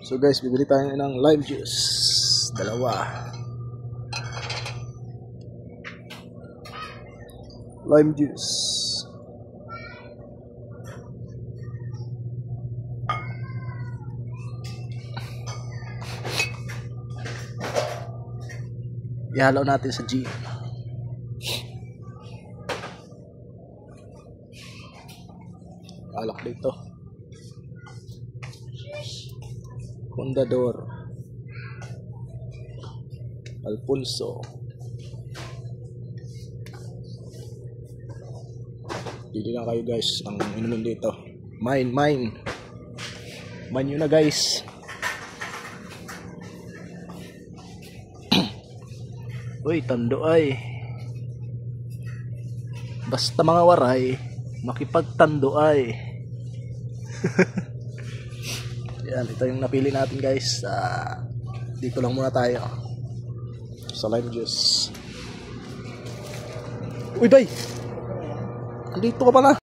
So guys, bibili tayo ng lime juice. Dalawa. Lime juice. Ihalo natin sa gin. Alak dito. Condador. Alfonso. Pili na kayo guys ang inumin dito. Mine. Mine yun na guys. Uy, tando ay. Basta mga waray, makipagtando ay. Yan, ito yung napili natin guys. Dito lang muna tayo sa lime juice. Uy, day! Andito ka pala.